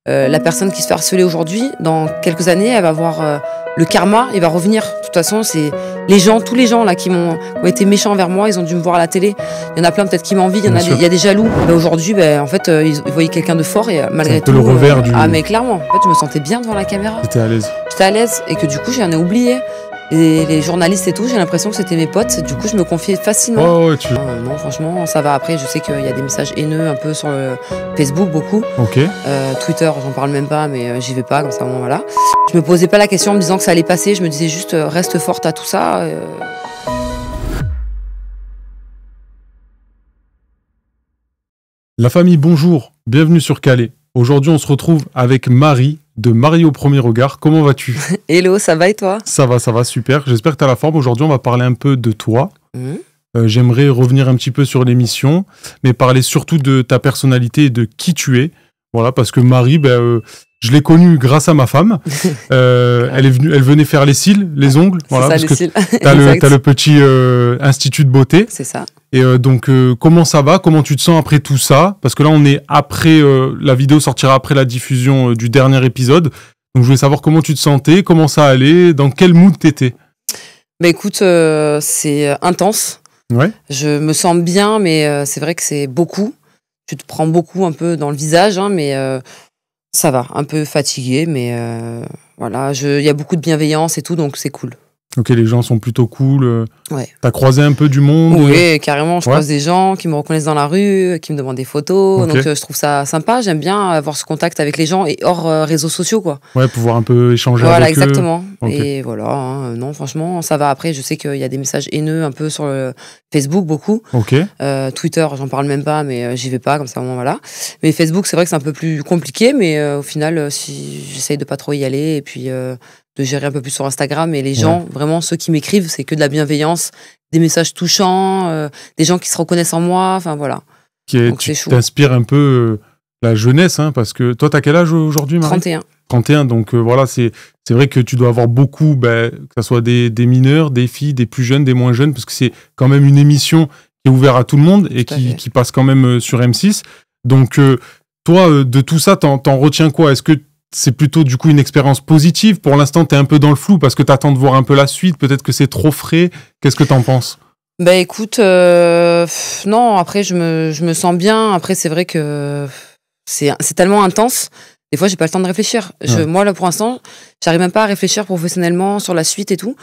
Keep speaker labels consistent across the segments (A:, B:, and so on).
A: La personne qui se fait harceler aujourd'hui, dans quelques années, elle va voir le karma, il va revenir. De toute façon, c'est tous les gens là qui ont été méchants envers moi, ils ont dû me voir à la télé. Il y en a plein peut-être qui m'envient, il y a des jaloux. Aujourd'hui, en fait, ils voyaient quelqu'un de fort et malgré tout.
B: le revers du.
A: Ah mais clairement, en fait, je me sentais bien devant la caméra.
B: T'étais à l'aise.
A: J'étais à l'aise et que du coup, j'en ai oublié. Les journalistes et tout, j'ai l'impression que c'était mes potes. Du coup, je me confiais facilement.
B: Oh, ouais,
A: Non, franchement, ça va. Après, je sais qu'il y a des messages haineux un peu sur Facebook, beaucoup.
B: Ok.
A: Twitter, j'en parle même pas, mais j'y vais pas, comme ça, voilà. Je me posais pas la question en me disant que ça allait passer. Je me disais juste, reste forte à tout ça.
B: La famille, bonjour. Bienvenue sur Calais. Aujourd'hui, on se retrouve avec Marie de Marie au premier regard. Comment vas-tu?
A: Hello, ça va et toi?
B: Ça va, super. J'espère que tu as la forme. Aujourd'hui, on va parler un peu de toi. J'aimerais revenir un petit peu sur l'émission, mais parler surtout de ta personnalité et de qui tu es. Voilà, parce que Marie, je l'ai connue grâce à ma femme. Elle venait faire les cils, les ongles. Voilà,
A: c'est ça,
B: parce
A: les
B: que
A: cils.
B: t'as le petit institut de beauté.
A: C'est ça.
B: Et donc, comment ça va? Comment tu te sens après tout ça? Parce que là, on est après, la vidéo sortira après la diffusion du dernier épisode. Donc, je voulais savoir comment tu te sentais, comment ça allait, dans quel mood t'étais.
A: Écoute, c'est intense.
B: Ouais.
A: Je me sens bien, mais c'est vrai que c'est beaucoup. Tu te prends beaucoup un peu dans le visage, hein, mais ça va. Un peu fatigué, mais voilà. Il y a beaucoup de bienveillance et tout, donc c'est cool.
B: Ok, les gens sont plutôt cool.
A: Ouais.
B: T'as croisé un peu du monde?
A: Oui, carrément. Je croise des gens qui me reconnaissent dans la rue, qui me demandent des photos.
B: Okay.
A: Donc, je trouve ça sympa. J'aime bien avoir ce contact avec les gens et hors réseaux sociaux, quoi.
B: Ouais, pouvoir un peu échanger
A: voilà,
B: avec eux.
A: Voilà, exactement.
B: Okay.
A: Et voilà. Hein, non, franchement, ça va. Après, je sais qu'il y a des messages haineux un peu sur Facebook, beaucoup.
B: Ok.
A: Twitter, j'en parle même pas, mais j'y vais pas, comme ça, voilà. Mais Facebook, c'est vrai que c'est un peu plus compliqué, mais au final, si j'essaye de pas trop y aller et puis de gérer un peu plus sur Instagram. Et les gens, vraiment, ceux qui m'écrivent, c'est que de la bienveillance, des messages touchants, des gens qui se reconnaissent en moi, enfin voilà.
B: Donc, tu t'inspires un peu la jeunesse, hein, parce que toi, t'as quel âge aujourd'hui, Marie?
A: 31.
B: 31, donc voilà, c'est vrai que tu dois avoir beaucoup, que ce soit des mineurs, des filles, des plus jeunes, des moins jeunes, parce que c'est quand même une émission qui est ouverte à tout le monde et qui passe quand même sur M6. Donc, toi, de tout ça, t'en retiens quoi? Est-ce que c'est plutôt du coup une expérience positive? Pour l'instant, t'es un peu dans le flou parce que t'attends de voir un peu la suite. Peut-être que c'est trop frais. Qu'est-ce que t'en penses?
A: Écoute, non, après, je me sens bien. Après, c'est vrai que c'est tellement intense. Des fois, j'ai pas le temps de réfléchir. Moi, là, pour l'instant, j'arrive même pas à réfléchir professionnellement sur la suite et tout.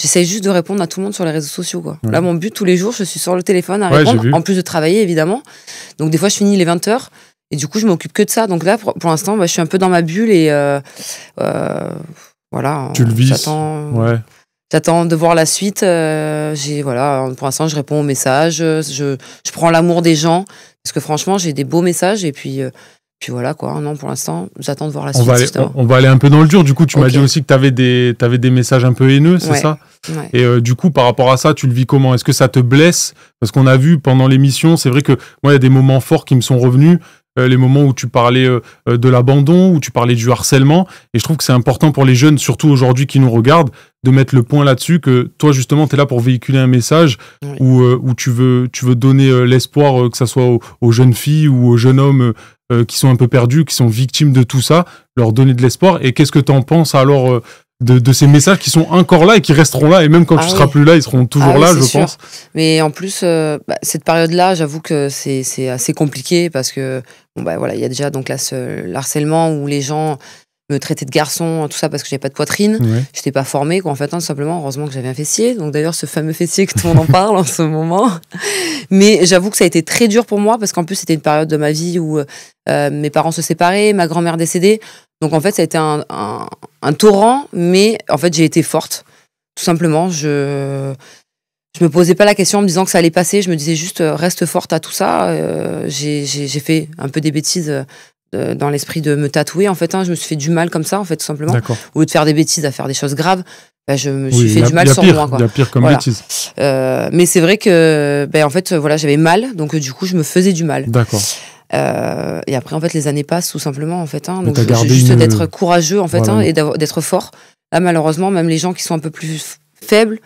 A: J'essaie juste de répondre à tout le monde sur les réseaux sociaux, quoi. Ouais. Là, mon but, tous les jours, je suis sur le téléphone à répondre, en plus de travailler, évidemment. Donc, des fois, je finis les 20h. Et du coup, je m'occupe que de ça. Donc là, pour l'instant, je suis un peu dans ma bulle et voilà.
B: Tu le vis.
A: J'attends de voir la suite. Pour l'instant, je réponds aux messages. Je prends l'amour des gens parce que franchement, j'ai des beaux messages et puis voilà quoi. Non, pour l'instant, j'attends de voir la suite.
B: On va aller un peu dans le dur. Du coup, tu m'as dit aussi que t'avais des messages un peu haineux, c'est ça?
A: Ouais.
B: Et du coup, par rapport à ça, tu le vis comment? Est-ce que ça te blesse? Parce qu'on a vu pendant l'émission, c'est vrai que moi, il y a des moments forts qui me sont revenus. Les moments où tu parlais de l'abandon, où tu parlais du harcèlement. Et je trouve que c'est important pour les jeunes, surtout aujourd'hui qui nous regardent, de mettre le point là-dessus, que toi, justement, tu es là pour véhiculer un message où tu veux donner l'espoir, que ce soit aux jeunes filles ou aux jeunes hommes qui sont un peu perdus, qui sont victimes de tout ça, leur donner de l'espoir. Et qu'est-ce que tu en penses alors de ces messages qui sont encore là et qui resteront là, et même quand tu seras plus là, ils seront toujours là, je pense.
A: Mais en plus, cette période-là, j'avoue que c'est assez compliqué parce que il y a déjà donc là le harcèlement où les gens me traitaient de garçon, tout ça parce que j'avais pas de poitrine, j'étais pas formée, quoi, en fait, tout simplement. Heureusement que j'avais un fessier, donc d'ailleurs ce fameux fessier que tout le monde en parle en ce moment. Mais j'avoue que ça a été très dur pour moi parce qu'en plus c'était une période de ma vie où mes parents se séparaient, ma grand-mère décédée. Donc en fait, ça a été un torrent, mais en fait, j'ai été forte. Tout simplement, je me posais pas la question en me disant que ça allait passer. Je me disais juste, reste forte à tout ça. J'ai fait un peu des bêtises dans l'esprit de me tatouer. En fait, je me suis fait du mal comme ça, en fait, tout simplement. Au lieu de faire des bêtises, à faire des choses graves, je me suis fait du mal sur moi.
B: Il y a pire comme bêtise.
A: Mais c'est vrai que, en fait, j'avais mal, donc du coup, je me faisais du mal.
B: D'accord.
A: Et après, en fait, les années passent tout simplement, en fait. Donc, juste d'être courageux, en fait, et d'être fort. Là, malheureusement, même les gens qui sont un peu plus faibles,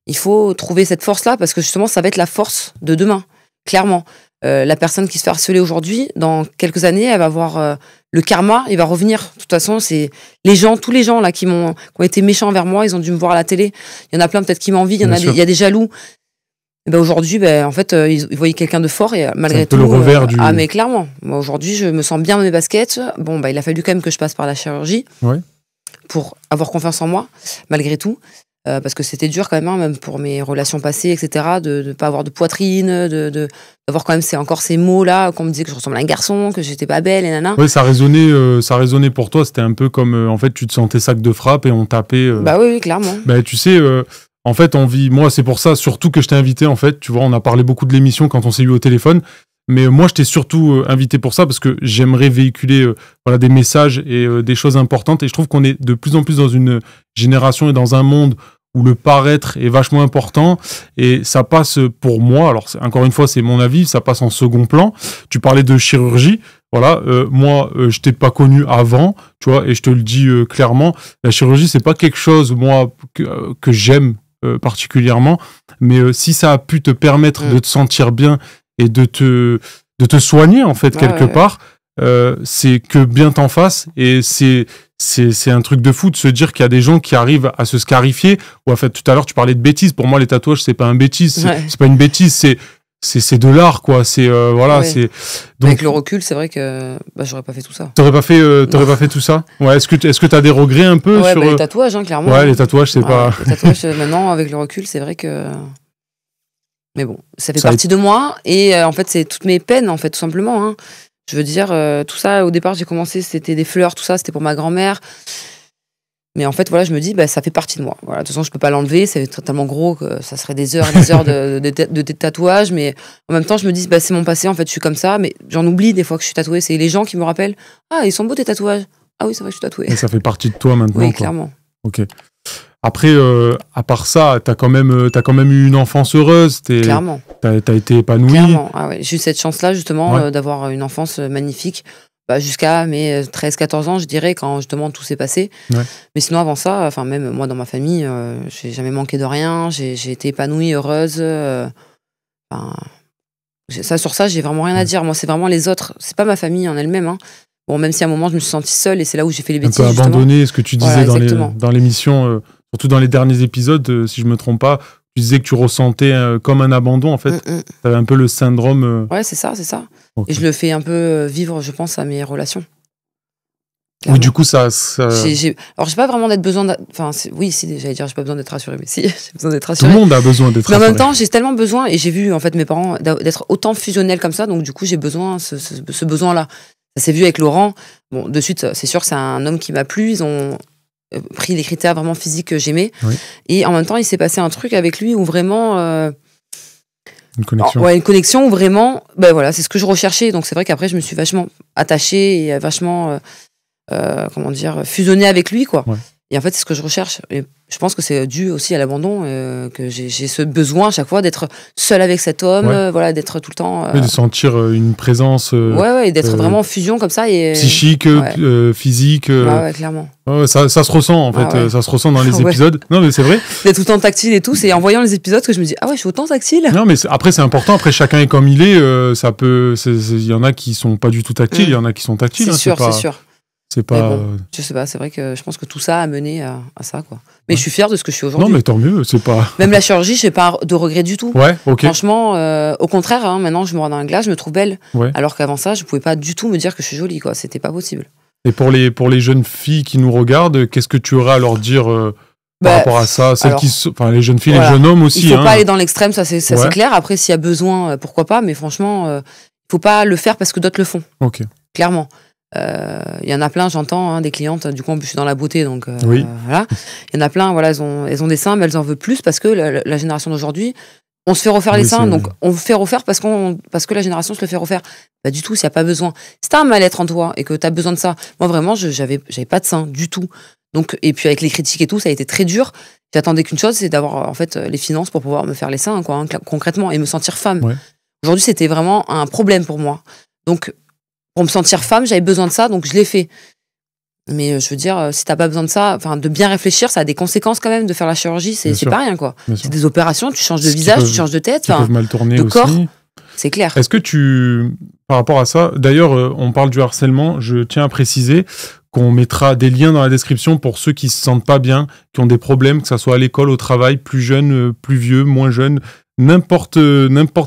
A: il faut trouver cette force-là parce que justement, ça va être la force de demain, clairement. la personne qui se fait harceler aujourd'hui, dans quelques années, elle va avoir le karma, il va revenir. De toute façon, c'est tous les gens là qui ont été méchants envers moi, ils ont dû me voir à la télé. Il y en a plein peut-être qui m'envient, il y a des jaloux. Et ben aujourd'hui, en fait, ils voyaient quelqu'un de fort et malgré tout.
B: Le revers du.
A: Ah mais clairement, moi aujourd'hui, je me sens bien dans mes baskets. Bon, il a fallu quand même que je passe par la chirurgie pour avoir confiance en moi, malgré tout. Parce que c'était dur quand même pour mes relations passées, etc., de ne pas avoir de poitrine, d'avoir quand même encore ces mots-là, qu'on me disait que je ressemblais à un garçon, que j'étais pas belle, et nana.
B: Oui, ça résonnait pour toi, c'était un peu comme, en fait, tu te sentais sac de frappe et on tapait...
A: Bah oui, clairement.
B: Bah, tu sais, en fait, moi, c'est pour ça, surtout que je t'ai invité, en fait, tu vois, on a parlé beaucoup de l'émission quand on s'est eu au téléphone, mais moi, je t'ai surtout invité pour ça, parce que j'aimerais véhiculer des messages et des choses importantes, et je trouve qu'on est de plus en plus dans une génération et dans un monde où le paraître est vachement important, et ça passe pour moi, alors encore une fois c'est mon avis, ça passe en second plan. Tu parlais de chirurgie, voilà, moi je t'ai pas connu avant, tu vois, et je te le dis clairement, la chirurgie c'est pas quelque chose moi que j'aime particulièrement, mais si ça a pu te permettre de te sentir bien et de te soigner en fait quelque part, c'est que bien t'en fasses, et c'est un truc de fou de se dire qu'il y a des gens qui arrivent à se scarifier. Ou en fait, tout à l'heure, tu parlais de bêtises. Pour moi, les tatouages, c'est pas un bêtise. C'est pas une bêtise. C'est de l'art, quoi. C'est voilà. C'est
A: donc, avec le recul, c'est vrai que j'aurais pas fait tout ça.
B: T'aurais pas fait tout ça. Ouais. Est-ce que t'as des regrets un peu sur
A: les tatouages, hein, clairement.
B: Ouais, les tatouages, c'est pas.
A: Les tatouages, maintenant, avec le recul, c'est vrai que. Mais bon, ça fait partie de moi, et en fait, c'est toutes mes peines, en fait, tout simplement. Hein. Je veux dire, tout ça, au départ, j'ai commencé, c'était des fleurs, tout ça, c'était pour ma grand-mère. Mais en fait, voilà, je me dis, ça fait partie de moi. Voilà, de toute façon, je peux pas l'enlever, c'est totalement gros, que ça serait des heures et des heures de tatouage. Mais en même temps, je me dis, c'est mon passé, en fait, je suis comme ça. Mais j'en oublie des fois que je suis tatouée. C'est les gens qui me rappellent, ah, ils sont beaux tes tatouages. Ah oui, c'est vrai que je suis tatouée.
B: Et ça fait partie de toi maintenant.
A: Oui, clairement.
B: Ok. Après, à part ça, t'as quand même eu une enfance heureuse.
A: Clairement.
B: T'as été épanouie.
A: Clairement. Ah ouais. J'ai eu cette chance-là, justement, d'avoir une enfance magnifique. Jusqu'à mes 13-14 ans, je dirais, quand justement tout s'est passé. Ouais. Mais sinon, avant ça, même moi, dans ma famille, j'ai jamais manqué de rien. J'ai été épanouie, heureuse. Sur ça, j'ai vraiment rien à dire. Moi, c'est vraiment les autres. C'est pas ma famille en elle-même. Hein. Bon, même si à un moment, je me suis sentie seule, et c'est là où j'ai fait les bêtises.
B: Un peu abandonné, ce que tu disais dans l'émission, surtout dans les derniers épisodes, si je me trompe pas, tu disais que tu ressentais comme un abandon, en fait. T'avais un peu le syndrome...
A: Ouais, c'est ça. Okay. Et je le fais un peu vivre, je pense, à mes relations.
B: Clairement. Oui, du coup, ça...
A: Alors, j'ai pas vraiment besoin... oui, si, j'allais dire, j'ai pas besoin d'être rassurée, mais si, j'ai besoin d'être rassurée.
B: Tout le monde a besoin d'être rassuré.
A: Mais en même temps, j'ai tellement besoin, et j'ai vu, en fait, mes parents d'être autant fusionnels comme ça, donc du coup, j'ai besoin, ce besoin-là. Ça s'est vu avec Laurent. Bon, de suite, c'est sûr que c'est un homme qui m'a plu. Ils ont pris les critères vraiment physiques que j'aimais. Oui. Et en même temps, il s'est passé un truc avec lui où vraiment...
B: Une connexion.
A: Une connexion où vraiment... voilà, c'est ce que je recherchais. Donc c'est vrai qu'après, je me suis vachement attachée et vachement... fusionnée avec lui, quoi. Ouais. Et en fait, c'est ce que je recherche. Et je pense que c'est dû aussi à l'abandon, que j'ai ce besoin à chaque fois d'être seule avec cet homme, d'être tout le temps...
B: de sentir une présence...
A: et d'être vraiment en fusion comme ça. Et,
B: psychique, physique...
A: ouais, clairement.
B: Ça se ressent, en fait. Ça se ressent dans les épisodes. Non, mais c'est vrai.
A: D'être tout le temps tactile et tout. C'est en voyant les épisodes que je me dis, ah ouais, je suis autant tactile.
B: Non, mais après, c'est important. Après, chacun est comme il est. Il y en a qui sont pas du tout tactiles, il y en a qui sont tactiles.
A: C'est sûr.
B: C'est pas...
A: Bon, je sais pas, c'est vrai que je pense que tout ça a mené à ça, quoi. Mais je suis fière de ce que je suis aujourd'hui.
B: Non, mais tant mieux, c'est pas...
A: Même la chirurgie, j'ai pas de regrets du tout.
B: Ouais, ok.
A: Franchement, au contraire, maintenant, je me regarde dans un glace, je me trouve belle. Ouais. Alors qu'avant ça, je pouvais pas du tout me dire que je suis jolie, quoi. C'était pas possible.
B: Et pour les jeunes filles qui nous regardent, qu'est-ce que tu aurais à leur dire par rapport à ça? Les jeunes filles, les jeunes hommes aussi.
A: Il faut pas aller dans l'extrême, ça c'est clair. Après, s'il y a besoin, pourquoi pas. Mais franchement, il faut pas le faire parce que d'autres le font.
B: Ok.
A: Clairement. Il y en a plein, j'entends, des clientes, du coup je suis dans la beauté, donc
B: oui.
A: Voilà. Il y en a plein, voilà, elles ont des seins, mais elles en veulent plus parce que la génération d'aujourd'hui, on se fait refaire les seins, donc on fait refaire parce que la génération se le fait refaire. Pas du tout, s'il n'y a pas besoin. Si t'as un mal-être en toi et que t'as besoin de ça, moi vraiment, j'avais pas de seins du tout. Donc, et puis avec les critiques et tout, ça a été très dur. J'attendais qu'une chose, c'est d'avoir en fait les finances pour pouvoir me faire les seins, quoi, concrètement, et me sentir femme. Ouais. Aujourd'hui, c'était vraiment un problème pour moi. Donc, pour me sentir femme, j'avais besoin de ça, donc je l'ai fait. Mais je veux dire, si t'as pas besoin de ça, de bien réfléchir, ça a des conséquences quand même de faire la chirurgie, c'est pas rien, quoi. C'est des opérations, tu changes de visage, tu changes de tête,
B: peuvent mal tourner
A: de
B: aussi.
A: corps. C'est clair.
B: Est-ce que par rapport à ça, d'ailleurs, on parle du harcèlement, je tiens à préciser qu'on mettra des liens dans la description pour ceux qui se sentent pas bien, qui ont des problèmes, que ça soit à l'école, au travail, plus jeunes, plus vieux, moins jeunes, n'importe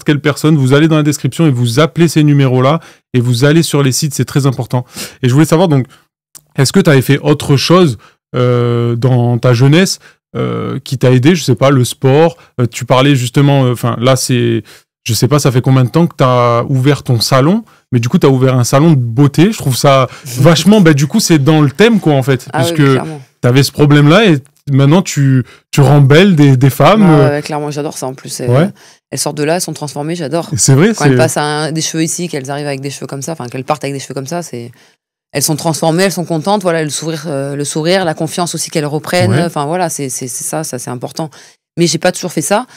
B: quelle personne. Vous allez dans la description et vous appelez ces numéros-là et vous allez sur les sites, c'est très important. Et je voulais savoir, donc, est-ce que tu avais fait autre chose dans ta jeunesse qui t'a aidé, je sais pas, le sport, tu parlais justement, là c'est, je sais pas, ça fait combien de temps que tu as ouvert ton salon, mais du coup tu as ouvert un salon de beauté, je trouve ça vachement, du coup c'est dans le thème quoi en fait, puisque
A: oui,
B: tu avais ce problème-là et maintenant tu rends belle des femmes.
A: Ouais, clairement, j'adore ça en plus. Elles sortent de là, elles sont transformées, j'adore.
B: C'est vrai.
A: Quand elles passent des cheveux ici, qu'elles arrivent avec des cheveux comme ça, qu'elles partent avec des cheveux comme ça, elles sont transformées, elles sont contentes, voilà, le sourire, la confiance aussi qu'elles reprennent, c'est ça c'est important. Mais j'ai pas toujours fait ça.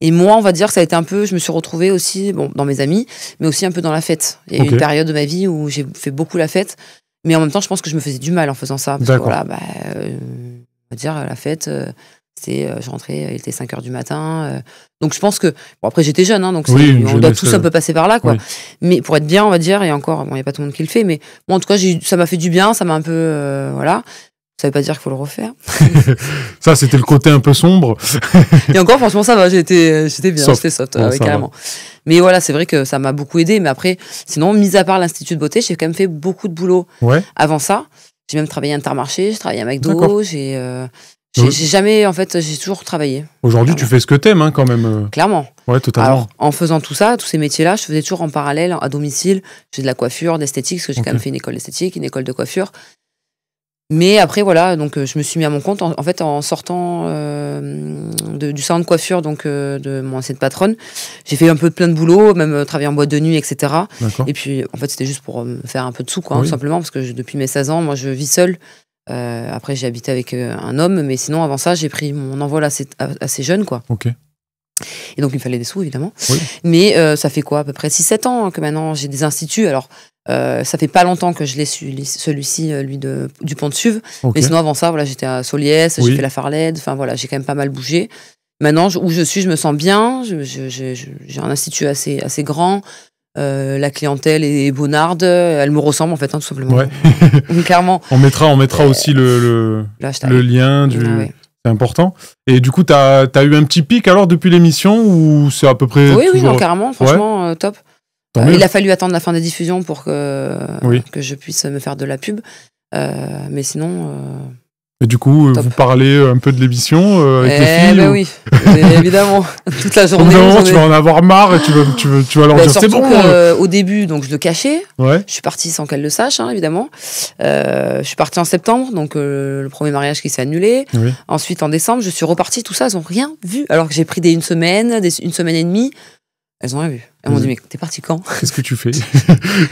A: Et moi, on va dire que ça a été un peu, je me suis retrouvée aussi, dans mes amis, mais aussi un peu dans la fête. Il y a eu une période de ma vie où j'ai fait beaucoup la fête, mais en même temps, je pense que je me faisais du mal en faisant ça. Parce que on va dire, la fête, je rentrais, il était 5h du matin. Donc je pense que, après j'étais jeune, donc on doit tous un peu passer par là, quoi. Oui. Mais pour être bien, on va dire, et encore, il n'y a pas tout le monde qui le fait, mais moi en tout cas, ça m'a fait du bien, ça m'a un peu, voilà. Ça veut pas dire qu'il faut le refaire.
B: Ça, c'était le côté un peu sombre.
A: Et encore, franchement, ça va, j'étais bien, j'étais sotte, carrément. Mais voilà, c'est vrai que ça m'a beaucoup aidé. Mais après, sinon, mis à part l'Institut de beauté, j'ai quand même fait beaucoup de boulot avant ça. J'ai même travaillé à Intermarché, j'ai travaillé à McDo, j'ai jamais, en fait, j'ai toujours travaillé.
B: Aujourd'hui, tu fais ce que t'aimes, quand même.
A: Clairement.
B: Ouais, totalement.
A: Alors, en faisant tout ça, tous ces métiers-là, je faisais toujours en parallèle, à domicile. Je faisais de la coiffure, d'esthétique, parce que j'ai quand même fait une école d'esthétique, une école de coiffure. Mais après, voilà, donc je me suis mis à mon compte, en fait, en sortant du salon de coiffure, donc de mon ancienne patronne. J'ai fait un peu plein de boulot, même travailler en boîte de nuit, etc. Et puis, en fait, c'était juste pour me faire un peu de sous, quoi, tout simplement, parce que depuis mes 16 ans, moi, je vis seule. Après, j'ai habité avec un homme, mais sinon, avant ça, j'ai pris mon envol assez jeune, quoi.
B: Ok.
A: Et donc, il me fallait des sous, évidemment. Oui. Mais ça fait quoi, à peu près 6-7 ans que maintenant, j'ai des instituts. Alors, ça fait pas longtemps que je l'ai su, celui-ci, du Pont de Suve. Okay. Mais sinon, avant ça, voilà, j'étais à Soliès, j'ai fait la Farlède. Enfin, voilà, j'ai quand même pas mal bougé. Maintenant, où je suis, je me sens bien. J'ai un institut assez grand. La clientèle est bonarde. Elle me ressemble, en fait, tout simplement.
B: Ouais.
A: Clairement.
B: On mettra aussi le lien du... C'est important. Et du coup, t'as eu un petit pic alors depuis l'émission ou c'est à peu près
A: Oui, non, carrément. Franchement, top. Il a fallu attendre la fin des diffusions pour que je puisse me faire de la pub. Mais sinon...
B: Et du coup, vous parlez un peu de l'émission avec les filles
A: oui, évidemment. Toute la journée.
B: Tu vas en avoir marre et tu vas leur dire c'est bon.
A: Au début, donc je le cachais. Je suis partie sans qu'elle le sache, évidemment. Je suis partie en septembre, donc le premier mariage qui s'est annulé. Oui. Ensuite, en décembre, je suis repartie. Tout ça, elles n'ont rien vu. Alors que j'ai pris une semaine et demie. Elles ont rien vu. Elles m'ont dit, mais t'es partie quand?
B: Qu'est-ce que tu fais?
A: Je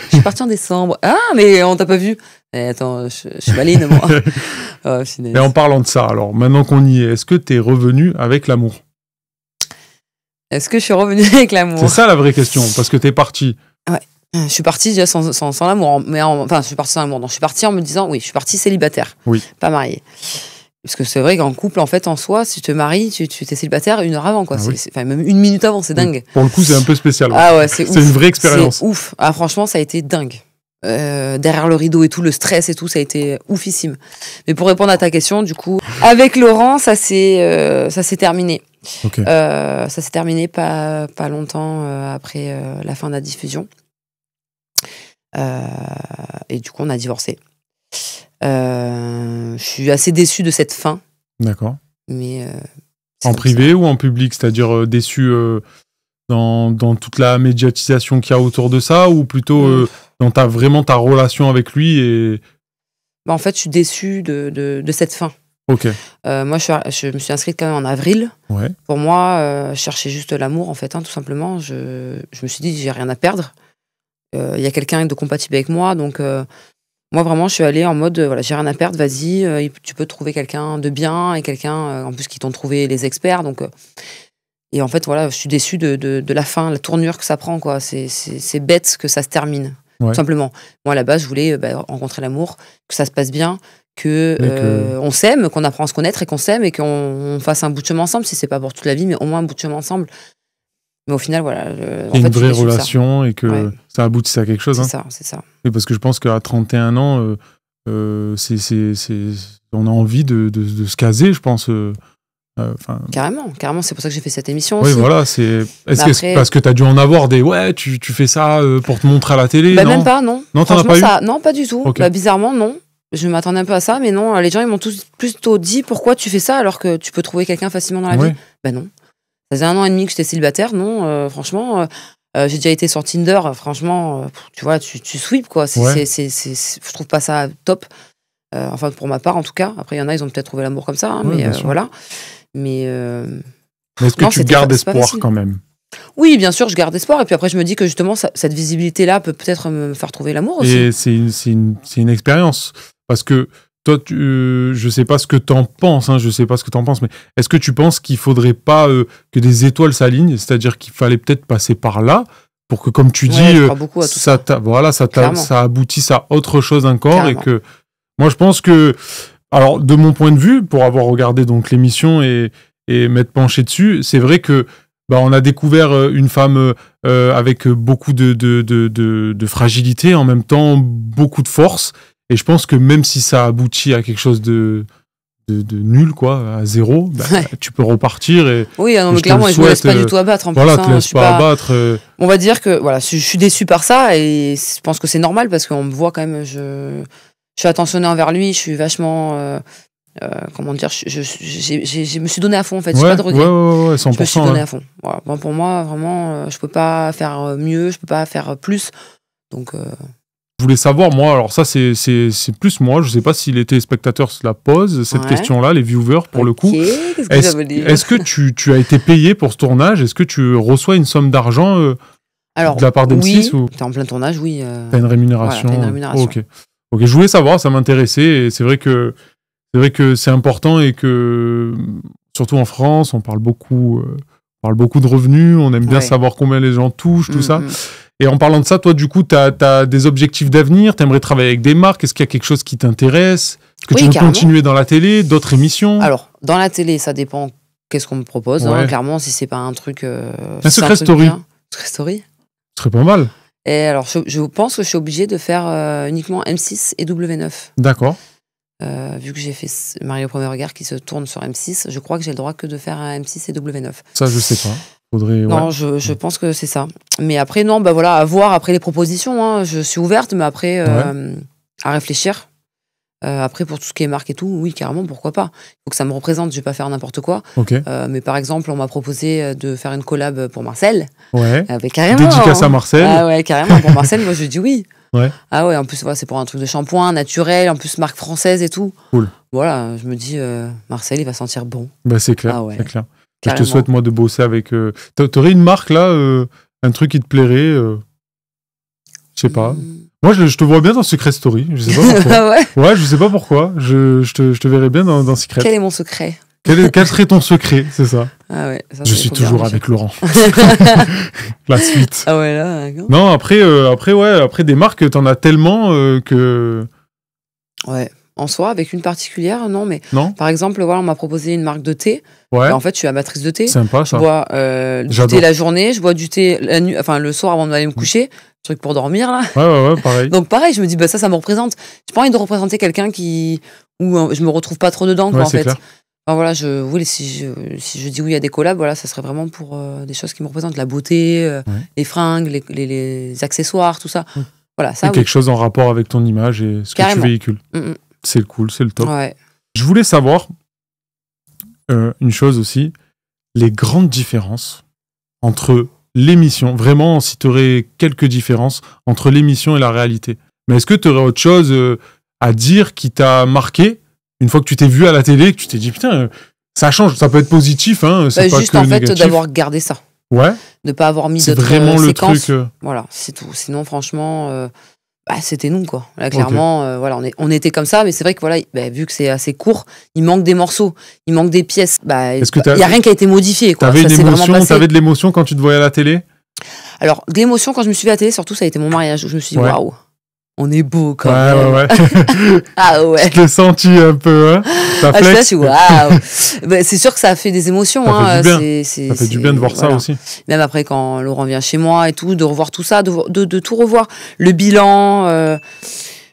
A: suis partie en décembre. Ah, mais on t'a pas vu. Attends, je suis maline, moi.
B: Et en parlant de ça, alors, maintenant qu'on y est, est-ce que t'es revenue avec l'amour?
A: Est-ce que je suis revenue avec l'amour?
B: C'est ça la vraie question, parce que t'es partie.
A: Ouais. Je suis partie déjà sans l'amour. Enfin, je suis partie sans l'amour. Non, je suis partie en me disant, oui, je suis partie célibataire. Oui. Pas mariée. Parce que c'est vrai qu'en couple, en fait, en soi, si tu te maries, tu t'es célibataire 1 heure avant, quoi. Même 1 minute avant, c'est dingue.
B: Pour le coup, c'est un peu spécial.
A: Ah ouais, c'est ouf.
B: C'est une vraie expérience.
A: C'est ouf. Ah, franchement, ça a été dingue. Derrière le rideau et tout, le stress et tout, ça a été oufissime. Mais pour répondre à ta question, du coup, avec Laurent, ça s'est terminé. Okay. Ça s'est terminé pas longtemps après la fin de la diffusion. Et du coup, on a divorcé. Je suis assez déçue de cette fin.
B: D'accord.
A: Mais
B: en privé ou en public, c'est-à-dire déçue dans toute la médiatisation qu'il y a autour de ça, ou plutôt dans vraiment ta relation avec lui et...
A: En fait, je suis déçue de cette fin.
B: Ok.
A: Moi, je me suis inscrite quand même en avril. Ouais. Pour moi, je cherchais juste l'amour, en fait, tout simplement. Je me suis dit, j'ai rien à perdre. Il y a quelqu'un de compatible avec moi, donc... Moi, vraiment, je suis allée en mode, voilà, j'ai rien à perdre, vas-y, tu peux trouver quelqu'un de bien et quelqu'un, en plus, qui t'ont trouvé les experts. Donc, et en fait, voilà, je suis déçue de la fin, la tournure que ça prend, quoi. C'est bête que ça se termine, tout simplement. Moi, à la base, je voulais rencontrer l'amour, que ça se passe bien, on s'aime, qu'on apprend à se connaître et qu'on s'aime et qu'on fasse un bout de chemin ensemble, si c'est pas pour toute la vie, mais au moins un bout de chemin ensemble. Mais au final, voilà.
B: Il y a une vraie relation et que ça aboutisse à quelque chose.
A: C'est ça.
B: Et parce que je pense qu'à 31 ans, on a envie de se caser, je pense.
A: Carrément, c'est pour ça que j'ai fait cette émission
B: oui,
A: aussi.
B: Voilà, que parce que tu as dû en avoir des tu fais ça pour te montrer à la télé, non?
A: Même pas, non.
B: Non, t'en as pas eu?
A: Non, pas du tout. Okay. Bizarrement, non. Je m'attendais un peu à ça, mais non, les gens ils m'ont tous plutôt dit pourquoi tu fais ça alors que tu peux trouver quelqu'un facilement dans la vie. Non. Ça faisait 1 an et demi que j'étais célibataire, non, franchement, j'ai déjà été sur Tinder, franchement, tu vois, tu sweeps, quoi. Je trouve pas ça top. Enfin, pour ma part, en tout cas. Après, il y en a, ils ont peut-être trouvé l'amour comme ça, hein, mais voilà. Mais
B: est-ce que tu gardes espoir quand même?
A: Oui, bien sûr, je garde espoir. Et puis après, je me dis que justement, cette visibilité-là peut peut-être me faire trouver l'amour aussi.
B: Et c'est une expérience. Parce que toi, je sais pas ce que t'en penses, mais est-ce que tu penses qu'il faudrait pas que des étoiles s'alignent? C'est-à-dire qu'il fallait peut-être passer par là pour que, comme tu dis, ça aboutisse à autre chose encore. Carrément. Et que moi, je pense que, alors, de mon point de vue, pour avoir regardé donc l'émission et m'être penché dessus, c'est vrai que on a découvert une femme avec beaucoup de fragilité, en même temps beaucoup de force. Et je pense que même si ça aboutit à quelque chose de nul, quoi, à 0, tu peux repartir.
A: Oui, non, mais clairement, je ne me laisse pas du tout abattre. En
B: plus, tu ne laisses pas abattre.
A: On va dire que je suis déçue par ça et je pense que c'est normal parce qu'on me voit quand même. Je suis attentionnée envers lui, je suis vachement. Comment dire, je me suis donné à fond en fait, j'ai pas de regrets.
B: 100%,
A: je me suis donné à fond. Voilà. Bon, pour moi, vraiment, je peux pas faire mieux, je peux pas faire plus. Donc.
B: Je voulais savoir, moi, alors ça c'est plus moi, je sais pas si les téléspectateurs se la posent, cette question-là, les viewers pour le coup. Est-ce que tu as été payé pour ce tournage? Est-ce que tu reçois une somme d'argent de la part d'M6
A: ou... T'es en plein tournage, oui.
B: T'as une rémunération.
A: Voilà, t'as une rémunération.
B: Ok, je voulais savoir, ça m'intéressait, et c'est vrai que c'est important et que, surtout en France, on parle beaucoup de revenus, on aime bien savoir combien les gens touchent, tout ça. Et en parlant de ça, toi, du coup, tu as des objectifs d'avenir, tu aimerais travailler avec des marques, est-ce qu'il y a quelque chose qui t'intéresse? Est-ce que tu veux continuer dans la télé, d'autres émissions?
A: Alors, dans la télé, ça dépend qu'est-ce qu'on me propose. Hein, clairement, si c'est pas un truc...
B: un secret story.
A: Secret story.
B: Ce serait pas mal.
A: Et alors, je pense que je suis obligée de faire uniquement M6 et W9.
B: D'accord.
A: Vu que j'ai fait Marie au premier regard qui se tourne sur M6, je crois que j'ai le droit que de faire un M6 et W9.
B: Ça, je sais pas.
A: Non, je pense que c'est ça. Mais après, non, à voir après les propositions. Hein. Je suis ouverte, mais après, à réfléchir. Après, pour tout ce qui est marque et tout, oui, carrément, pourquoi pas. Il faut que ça me représente, je vais pas faire n'importe quoi.
B: Okay.
A: Mais par exemple, on m'a proposé de faire une collab pour Marcel.
B: Ouais.
A: Carrément.
B: Dédicace à Marcel.
A: Ah ouais, carrément, pour Marcel, moi je dis oui.
B: Ouais.
A: Ah ouais, en plus, c'est pour un truc de shampoing, naturel, en plus marque française et tout.
B: Cool.
A: Voilà, je me dis, Marcel, il va sentir bon.
B: C'est clair, c'est clair.
A: Carrément.
B: Je te souhaite, moi, de bosser avec... T'aurais une marque, là, un truc qui te plairait Je sais pas. Moi, je te vois bien dans Secret Story. Je sais pas pourquoi. Ouais, je sais pas pourquoi. Je te verrais bien dans Secret.
A: Quel est mon secret?
B: Quel serait ton secret, c'est ça?
A: Ah ouais, ça,
B: je suis toujours avec Laurent. La suite.
A: Ah ouais, là.
B: Non, après des marques, t'en as tellement que...
A: Ouais. En soi, avec une particulière, non, mais
B: non.
A: Par exemple, on m'a proposé une marque de thé.
B: Ouais.
A: En fait, je suis amatrice de thé.
B: Sympa, ça.
A: Je bois du thé la journée, je bois du thé la nuit, enfin le soir avant d'aller me coucher, truc pour dormir là.
B: Ouais, pareil.
A: Donc pareil, je me dis ça me représente. J'ai pas envie de représenter quelqu'un où je me retrouve pas trop dedans, quoi, en fait.
B: Clair.
A: Enfin, voilà, si je dis oui à des collabs, voilà, ça serait vraiment pour des choses qui me représentent, la beauté, les fringues, les accessoires, tout ça. Voilà, ça.
B: Quelque chose en rapport avec ton image et ce que tu véhicules. C'est cool, c'est le top.
A: Ouais.
B: Je voulais savoir une chose aussi, les grandes différences entre l'émission, vraiment, si tu aurais quelques différences entre l'émission et la réalité. Mais est-ce que tu aurais autre chose à dire qui t'a marqué une fois que tu t'es vu à la télé, que tu t'es dit, putain, ça change, ça peut être positif, hein, c'est pas
A: juste
B: que
A: en fait
B: négatif.
A: d'avoir gardé ça.
B: Ouais.
A: De pas avoir mis d'autres
B: séquences. C'est vraiment le truc.
A: Voilà, c'est tout. Sinon, franchement... c'était nous, quoi. Là, clairement, on était comme ça, mais c'est vrai que vu que c'est assez court, il manque des morceaux, il manque des pièces. Il n'y a rien qui a été modifié, quoi.
B: T'avais de l'émotion quand tu te voyais à la télé?
A: Alors, de l'émotion quand je me suis vue à la télé, surtout, ça a été mon mariage, où je me suis dit, waouh. on est beau quand
B: même. Ouais.
A: Ah ouais.
B: Je l'ai senti un peu, hein. Ça flex.
A: Bah, c'est sûr que ça a fait des émotions.
B: Ça fait du bien de voir ça aussi.
A: Même après, quand Laurent vient chez moi et tout, de revoir tout ça, de tout revoir. Le bilan,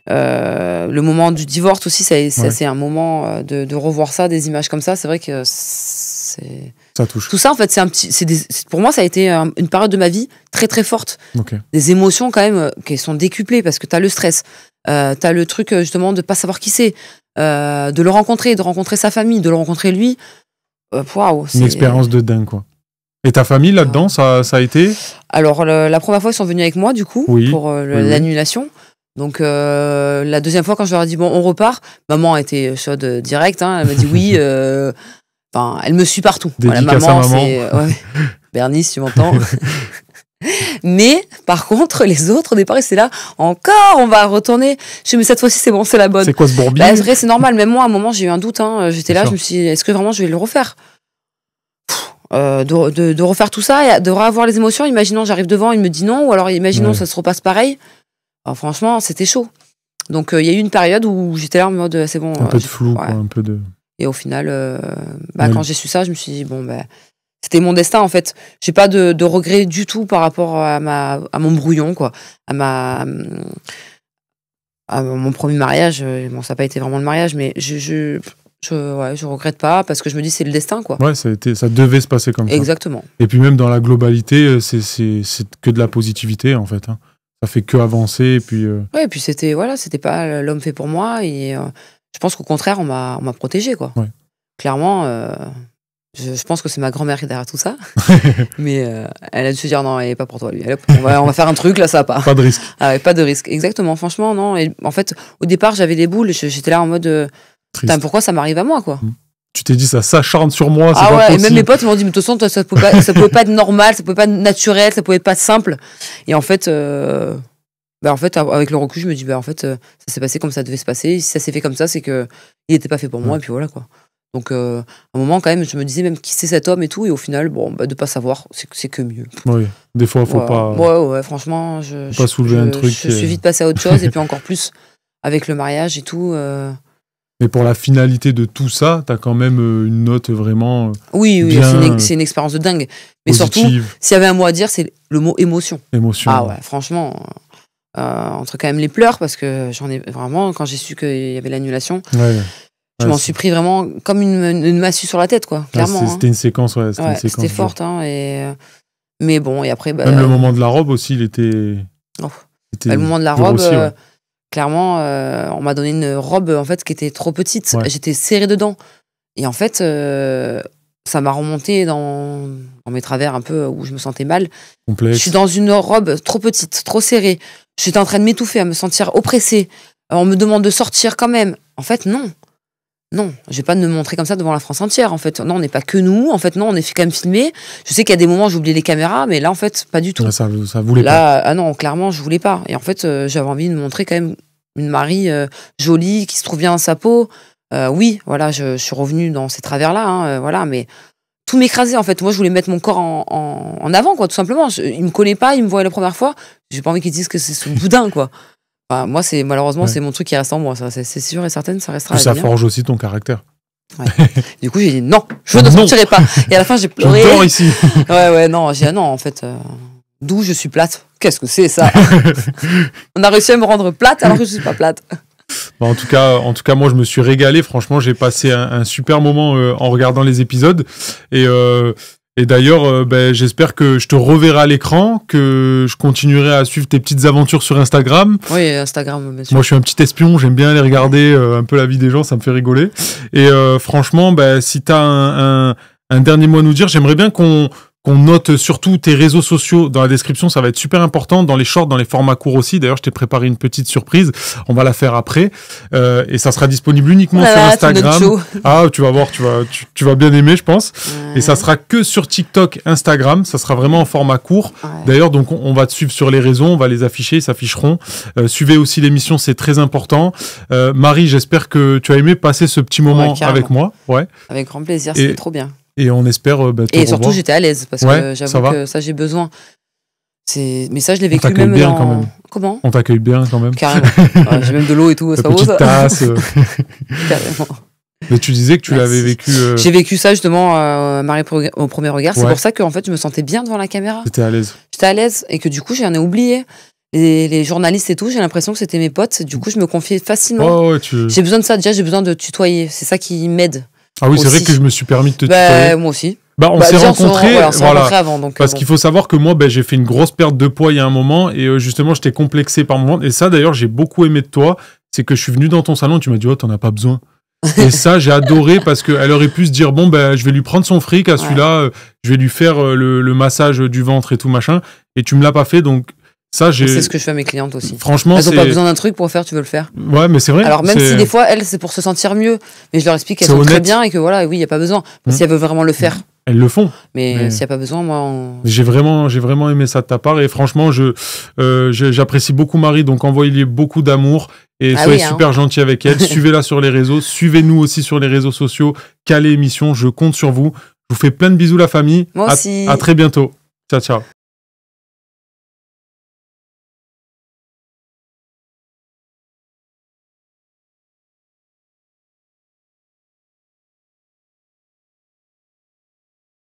A: le moment du divorce aussi, c'est un moment de revoir ça, des images comme ça. C'est vrai que
B: ça touche.
A: Tout ça, en fait, pour moi, ça a été une période de ma vie très, très forte.
B: Okay.
A: Des émotions, quand même, qui sont décuplées parce que tu as le stress. Tu as le truc, justement, de ne pas savoir qui c'est. De le rencontrer, de rencontrer sa famille, de le rencontrer lui. Waouh.
B: Une expérience de dingue, quoi. Et ta famille, là-dedans, ça a été?
A: Alors, la première fois, ils sont venus avec moi, du coup, pour l'annulation. Donc, la deuxième fois, quand je leur ai dit, bon, on repart, maman était chaude direct. Hein, elle m'a dit oui. Enfin, elle me suit partout.
B: Voilà, maman.
A: C'est Bernice, si tu m'entends. Mais par contre, les autres au départ, c'est là. Encore, on va retourner. Je me dis, mais cette fois-ci, c'est bon, c'est la bonne.
B: C'est quoi ce bourbier?
A: C'est vrai, c'est normal. Même moi, à un moment, j'ai eu un doute. Hein. J'étais là, je me suis dit, est-ce que vraiment je vais le refaire? De refaire tout ça, de revoir les émotions. Imaginons, j'arrive devant, il me dit non, ou alors imaginons, ça se repasse pareil. Alors, franchement, c'était chaud. Donc, il y a eu une période où j'étais là en mode, c'est bon.
B: Un peu de flou, quoi, un peu de.
A: Et au final, quand j'ai su ça, je me suis dit, bon, c'était mon destin, en fait. J'ai pas de regret du tout par rapport à mon brouillon, quoi. À mon premier mariage. Bon, ça n'a pas été vraiment le mariage, mais je regrette pas parce que je me dis, c'est le destin, quoi.
B: Ouais, ça devait se passer comme ça.
A: Exactement.
B: Et puis même dans la globalité, c'est que de la positivité, en fait. Hein. Ça fait que avancer, et puis...
A: Ouais, et puis c'était pas l'homme fait pour moi, et... je pense qu'au contraire, on m'a protégée, quoi.
B: Ouais.
A: Clairement, je pense que c'est ma grand-mère qui est derrière tout ça. Mais elle a dû se dire, non, elle n'est pas pour toi, lui. Allez, on va faire un truc, là, ça va pas.
B: Pas de risque.
A: Ah ouais, pas de risque. Exactement, franchement, non. Et en fait, au départ, j'avais des boules. J'étais là en mode, pourquoi ça m'arrive à moi, quoi.
B: Tu t'es dit, ça s'acharne sur moi, c'est
A: pas
B: possible.
A: Et même mes potes m'ont dit, mais de toute façon, ça pouvait pas être normal, ça pouvait pas être naturel, ça pouvait pas être simple. Et en fait... avec le recul, je me dis, en fait, ça s'est passé comme ça devait se passer. Si ça s'est fait comme ça, c'est qu'il n'était pas fait pour moi, et puis voilà, quoi. Donc, à un moment, quand même, je me disais même qui c'est cet homme et tout, et au final, de pas savoir, c'est que mieux.
B: Oui, des fois, il faut pas.
A: Ouais, franchement,
B: pas soulever un truc.
A: Je suis vite passée à autre chose, et puis encore plus avec le mariage et tout.
B: Mais pour la finalité de tout ça, t'as quand même une note vraiment.
A: Oui, c'est une expérience de dingue. Mais
B: positive.
A: Surtout, s'il y avait un mot à dire, c'est le mot émotion.
B: Émotion.
A: Ah ouais, franchement. Entre quand même les pleurs, parce que j'en ai vraiment, quand j'ai su qu'il y avait l'annulation, je m'en suis pris vraiment comme une massue sur la tête, quoi, clairement.
B: C'était une séquence,
A: c'était forte, hein, mais bon, et après...
B: même le moment de la robe aussi, il était...
A: le moment de la robe, aussi, clairement, on m'a donné une robe, en fait, qui était trop petite. J'étais serrée dedans. Et en fait, ça m'a remonté dans mes travers un peu, où je me sentais mal.
B: Complexe.
A: Je suis dans une robe trop petite, trop serrée. J'étais en train de m'étouffer, à me sentir oppressée. On me demande de sortir quand même. En fait, non. Non, je vais pas me montrer comme ça devant la France entière. En fait, non, on n'est pas que nous. En fait, non, on est quand même filmé. Je sais qu'il y a des moments où j'oublie les caméras, mais là, en fait, pas du tout.
B: Là, ça voulait pas.
A: Ah non, clairement, je voulais pas. Et en fait, j'avais envie de montrer quand même une Marie jolie, qui se trouve bien dans sa peau. Oui, voilà, je suis revenue dans ces travers-là, hein, voilà, mais tout m'écrasait, en fait. Moi, je voulais mettre mon corps en avant, quoi, tout simplement. Il me connaît pas, il me voit la première fois. J'ai pas envie qu'ils disent que c'est ce boudin, quoi. Enfin, moi, malheureusement, c'est mon truc qui reste en moi. Ça, c'est sûr et certain, ça restera.
B: Ça forge aussi ton caractère.
A: Ouais. Du coup, j'ai dit non, je ne sortirai pas. Et à la fin, j'ai pleuré.
B: Je dors ici.
A: Non, j'ai dit non, en fait, d'où je suis plate. Qu'est-ce que c'est ça? On a réussi à me rendre plate alors que je suis pas plate.
B: En tout cas, moi, je me suis régalé. Franchement, j'ai passé un super moment en regardant les épisodes. Et d'ailleurs, j'espère que je te reverrai à l'écran, que je continuerai à suivre tes petites aventures sur Instagram.
A: Oui, Instagram, bien sûr.
B: Moi, je suis un petit espion, j'aime bien aller regarder un peu la vie des gens, ça me fait rigoler. Et franchement, si tu as un dernier mot à nous dire, j'aimerais bien qu'on note surtout tes réseaux sociaux dans la description, ça va être super important, dans les shorts, dans les formats courts aussi. D'ailleurs, je t'ai préparé une petite surprise, on va la faire après. Et ça sera disponible uniquement sur Instagram. Ah, tu vas voir, tu vas bien aimer, je pense. Ouais. Et ça sera que sur TikTok, Instagram, ça sera vraiment en format court. Ouais. D'ailleurs, donc on va te suivre sur les réseaux, on va les afficher, ils s'afficheront. Suivez aussi l'émission, c'est très important. Marie, j'espère que tu as aimé passer ce petit moment avec moi. Ouais.
A: Avec grand plaisir, c'était trop bien.
B: Et on espère te
A: Et surtout,
B: revoir.
A: j'étais à l'aise parce que j'avoue que ça, j'ai besoin. Mais ça, je l'ai vécu même
B: bien, quand même.
A: Comment?
B: On t'accueille bien quand même.
A: Carrément. Ouais, j'ai même de l'eau et tout.
B: La petite tasse.
A: Carrément.
B: Mais tu disais que tu l'avais vécu.
A: J'ai vécu ça justement Marie au premier regard. C'est pour ça que en fait, je me sentais bien devant la caméra.
B: J'étais à l'aise.
A: J'étais à l'aise et que du coup, j'en ai oublié. Les journalistes et tout, j'ai l'impression que c'était mes potes. Du coup, je me confiais facilement. J'ai besoin de ça. Déjà, j'ai besoin de tutoyer. C'est ça qui m'aide.
B: Ah oui, c'est vrai que je me suis permis de te tutoyer.
A: Moi aussi.
B: On s'est rencontrés,
A: rencontrés avant. Donc,
B: parce qu'il faut savoir que moi, j'ai fait une grosse perte de poids il y a un moment et justement, j'étais complexé par moment. Et ça, d'ailleurs, j'ai beaucoup aimé de toi. C'est que je suis venu dans ton salon, tu m'as dit, t'en as pas besoin. Et ça, j'ai adoré parce qu'elle aurait pu se dire, je vais lui prendre son fric à celui-là, je vais lui faire le massage du ventre et tout machin. Et tu me l'as pas fait, donc ça,
A: c'est ce que je fais à mes clientes aussi.
B: Franchement,
A: elles ont pas besoin d'un truc pour le faire, tu veux le faire.
B: Ouais, mais c'est vrai.
A: Alors même si des fois, elles, c'est pour se sentir mieux, mais je leur explique qu'elles sont très bien et que voilà, oui, il y a pas besoin. Si elles veulent vraiment le faire.
B: Elles le font.
A: Mais s'il n'y a pas besoin, moi...
B: J'ai vraiment aimé ça de ta part. Et franchement, j'apprécie beaucoup Marie. Donc, envoyez-lui beaucoup d'amour. Et soyez super gentil avec elle. Suivez-la sur les réseaux. Suivez-nous aussi sur les réseaux sociaux. Calais Émission, je compte sur vous. Je vous fais plein de bisous, la famille.
A: Moi aussi.
B: À très bientôt. Ciao, ciao.